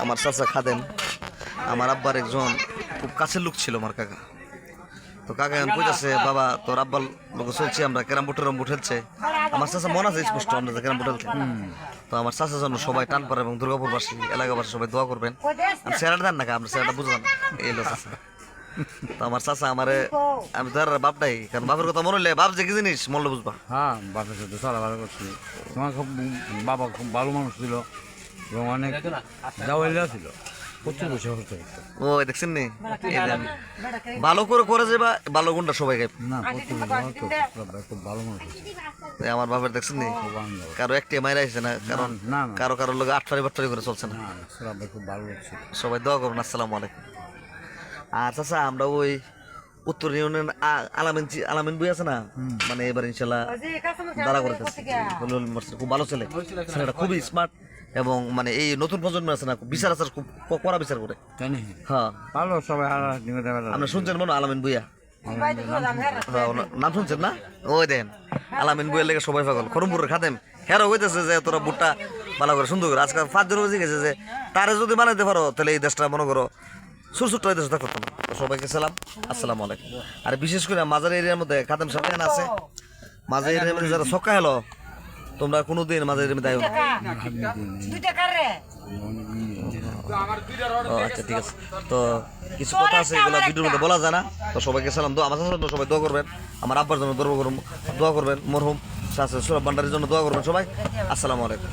আমার চাচা খাদেম, আমার আব্বার একজন খুব কাছের লোক ছিল আমার কাকা। তো কাকা এখন কইতাছে, বাবা তোর আব্বার লোক চলছি আমরা ক্যারাম বোর্ড খেলছে। আমার চাচা মনে আছে স্পষ্ট আমরা যে ক্যারাম বোর্ড খেলতে। তো আমার চাচার জন্য সবাই টানপাড়া এবং দুর্গাপুরবাসী এলাকাবাসী সবাই দোয়া করবেন। চেহারাটা দেন নাকি আপনার চেহারাটা বুঝলাম এই লোক চাচা। তো আমার চাচা আমারে, আমি তো আর বাপ নাই, কারণ বাপের কথা মনে হলে বাপ যে কি জিনিস মরলে বুঝবা। হ্যাঁ, বাপের সাথে চলা ভালো করছি। তোমার খুব বাবা খুব ভালো মানুষ ছিল এবং অনেক যাওয়াইলা ছিল, প্রচুর বসে করতে। ও দেখছেন নি, ভালো করে করে যাবা, ভালো গুণটা সবাই গাইব না, প্রচুর ভালো তো, খুব ভালো মানুষ ছিল। আমার বাপের দেখছেন নি, খুব আনন্দ। কারো একটি মাইরা আইছে না, কারণ না না কারো কারো লোক আটটারি বাট্টারি করে চলছে না। না, সবাই খুব ভালো লোক ছিল। সবাই দোয়া করুন। আসসালামু আলাইকুম। আর চাচা আমরা ওই উত্তর ইউনিয়ন আলামিন বই আছে না, মানে এবার ইনশাল্লাহ দাঁড়া করে খুব ভালো ছেলে, ছেলেটা খুবই স্মার্ট এবং মানে এই নতুন প্রজন্ম আছে না, বিচার আচার খুব কড়া বিচার করে। তাই না? হ্যাঁ, ভালো সবাই। আপনি শুনছেন মনে হয় আলামিন বুইয়া? হ্যাঁ, নাম শুনছেন না? ওই দেন আলামিন বইয়ের লেগে সবাই পাগল। খরমপুরের খাদেম হেরো হইতেছে যে তোরা বুটটা ভালো করে সুন্দর করে। আজকাল 5 জন বুঝে গেছে যে তারে যদি বানাইতে পারো তাহলে এই দেশটা মনে করো ছোট এই দেশটা করতো না। সবাইকে সালাম, আসসালামু আলাইকুম। আর বিশেষ করে মাজার এরিয়ার মধ্যে খাদেম সাহেব এখানে আছে, মাজার এরিয়ার মধ্যে যারা ছক্কা হেলো, তোমরা কোনোদিন মাজার এরিয়ার মধ্যে আইও না। আচ্ছা ঠিক আছে। তো কিছু কথা আছে এগুলো ভিডিওর মধ্যে বলা যায় না। তো সবাইকে সালাম, দোয়া আমার জন্য সবাই দোয়া করবেন, আমার আব্বার জন্য দোয়া করবেন, মরহুম শাহ সুরভ ভান্ডারের জন্য দোয়া করবেন সবাই। আসসালামু আলাইকুম।